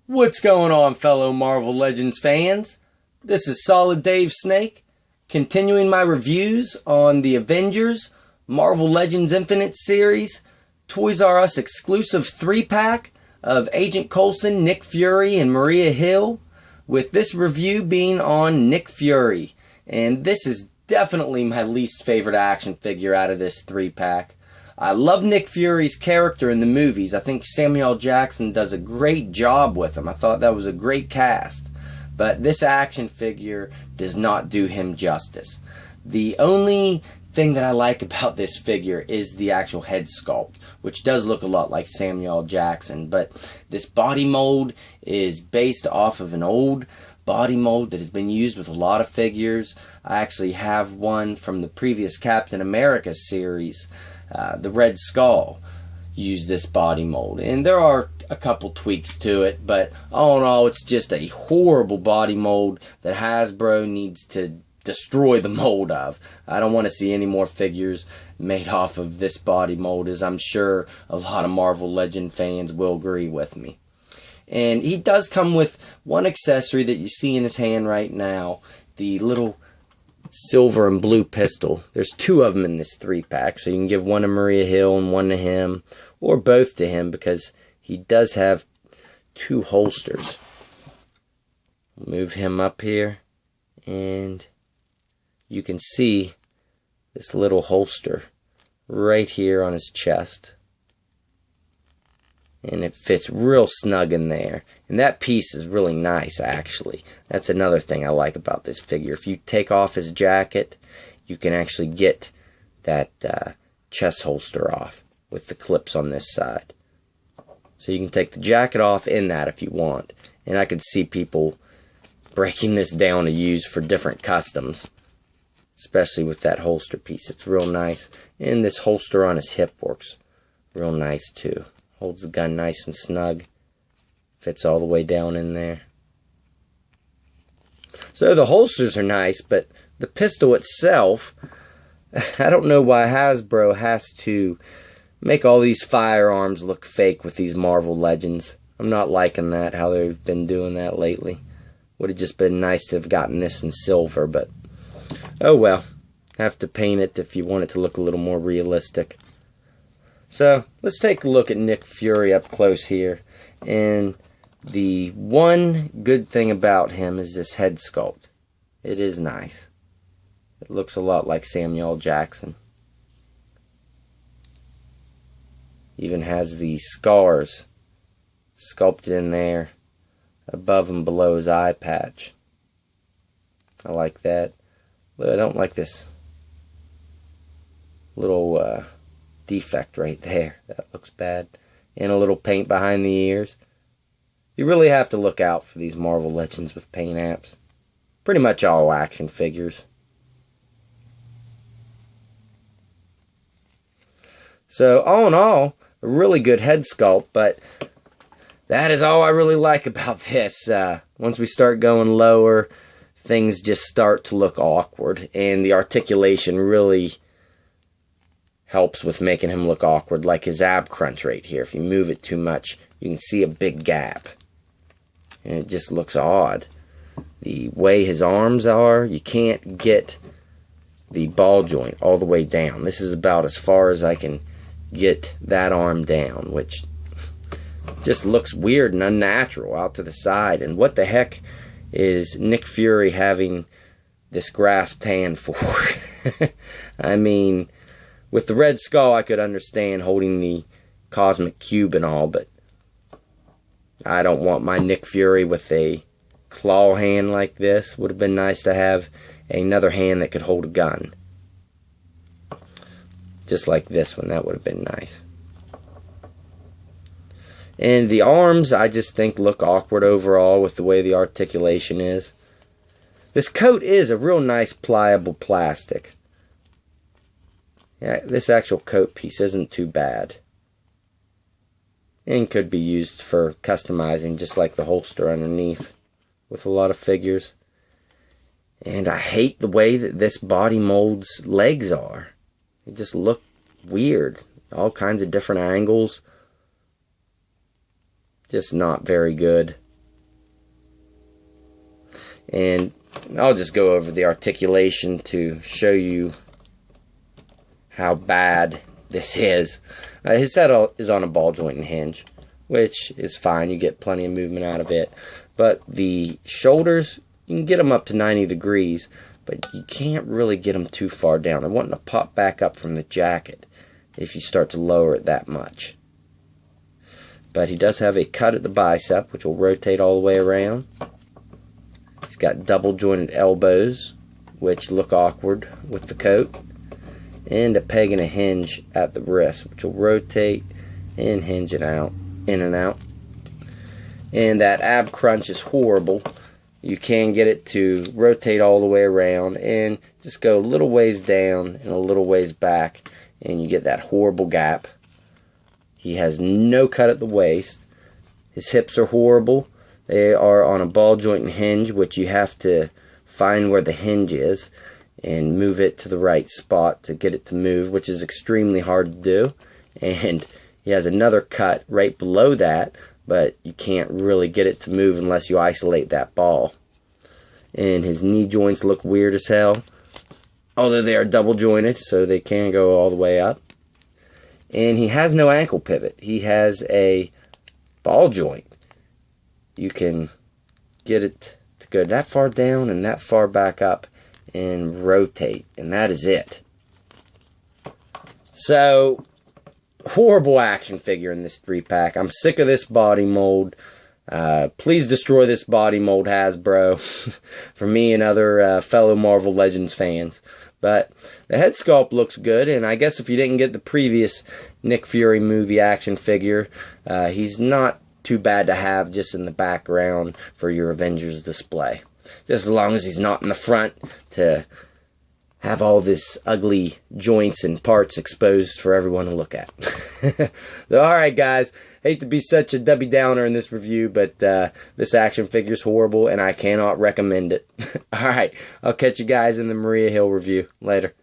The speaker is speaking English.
What's going on, fellow Marvel Legends fans? This is Solid Dave Snake, continuing my reviews on the Avengers Marvel Legends Infinite series, Toys R Us exclusive 3-pack of Agent Coulson, Nick Fury, and Maria Hill, with this review being on Nick Fury. And this is definitely my least favorite action figure out of this 3-pack. I love Nick Fury's character in the movies. I think Samuel L. Jackson does a great job with him. I thought that was a great cast. But this action figure does not do him justice. The only thing that I like about this figure is the actual head sculpt, which does look a lot like Samuel L. Jackson. But this body mold is based off of an old body mold that has been used with a lot of figures. I actually have one from the previous Captain America series. The Red Skull used this body mold, and there are a couple tweaks to it, but all in all, it's just a horrible body mold that Hasbro needs to destroy the mold of. I don't want to see any more figures made off of this body mold, as I'm sure a lot of Marvel Legend fans will agree with me. And he does come with one accessory that you see in his hand right now, the little silver and blue pistol. There's two of them in this 3-pack, so you can give one to Maria Hill and one to him, or both to him, because he does have two holsters. Move him up here, and you can see this little holster right here on his chest, and it fits real snug in there. And that piece is really nice, actually. That's another thing I like about this figure. If you take off his jacket, you can actually get that chest holster off with the clips on this side. So you can take the jacket off in that if you want. And I could see people breaking this down to use for different customs, especially with that holster piece. It's real nice. And this holster on his hip works real nice too. Holds the gun nice and snug. Fits all the way down in there. So the holsters are nice, but the pistol itself, I don't know why Hasbro has to make all these firearms look fake with these Marvel Legends. I'm not liking that, how they've been doing that lately. Would have just been nice to have gotten this in silver, but oh well. Have to paint it if you want it to look a little more realistic. So let's take a look at Nick Fury up close here. And the one good thing about him is this head sculpt. It is nice. It looks a lot like Samuel L. Jackson. Even has the scars sculpted in there above and below his eye patch. I like that. But I don't like this little defect right there. That looks bad. And a little paint behind the ears. You really have to look out for these Marvel Legends with paint apps. Pretty much all action figures. So all in all, a really good head sculpt, but that is all I really like about this. Once we start going lower, things just start to look awkward, and the articulation really helps with making him look awkward, like his ab crunch right here. If you move it too much, you can see a big gap, and it just looks odd. The way his arms are, you can't get the ball joint all the way down. This is about as far as I can get that arm down, which just looks weird and unnatural out to the side. And what the heck is Nick Fury having this grasped hand for? I mean, with the Red Skull, I could understand holding the cosmic cube and all, but I don't want my Nick Fury with a claw hand like this. Would have been nice to have another hand that could hold a gun. Just like this one, that would have been nice. And the arms, I just think, look awkward overall with the way the articulation is. This coat is a real nice pliable plastic. Yeah, this actual coat piece isn't too bad. And could be used for customizing, just like the holster underneath with a lot of figures. And I hate the way that this body mold's legs are. They just look weird. All kinds of different angles. Just not very good. And I'll just go over the articulation to show you how bad this is. His head is on a ball joint and hinge, which is fine. You get plenty of movement out of it. But the shoulders, you can get them up to 90 degrees, but you can't really get them too far down. They're wanting to pop back up from the jacket if you start to lower it that much. But he does have a cut at the bicep, which will rotate all the way around. He's got double jointed elbows, which look awkward with the coat. And a peg and a hinge at the wrist, which will rotate and hinge it out, in and out. And that ab crunch is horrible. You can get it to rotate all the way around and just go a little ways down and a little ways back, and you get that horrible gap. He has no cut at the waist. His hips are horrible. They are on a ball joint and hinge, which you have to find where the hinge is and move it to the right spot to get it to move, which is extremely hard to do. And he has another cut right below that, but you can't really get it to move unless you isolate that ball. And his knee joints look weird as hell, although they are double jointed, so they can go all the way up. And he has no ankle pivot. He has a ball joint. You can get it to go that far down and that far back up and rotate, and that is it. So, horrible action figure in this 3-pack. I'm sick of this body mold. Please destroy this body mold, Hasbro, for me and other fellow Marvel Legends fans. But the head sculpt looks good, and I guess if you didn't get the previous Nick Fury movie action figure, he's not too bad to have just in the background for your Avengers display. Just as long as he's not in the front to have all this ugly joints and parts exposed for everyone to look at. Alright guys, hate to be such a Debbie Downer in this review, but this action figure is horrible and I cannot recommend it. Alright, I'll catch you guys in the Maria Hill review. Later.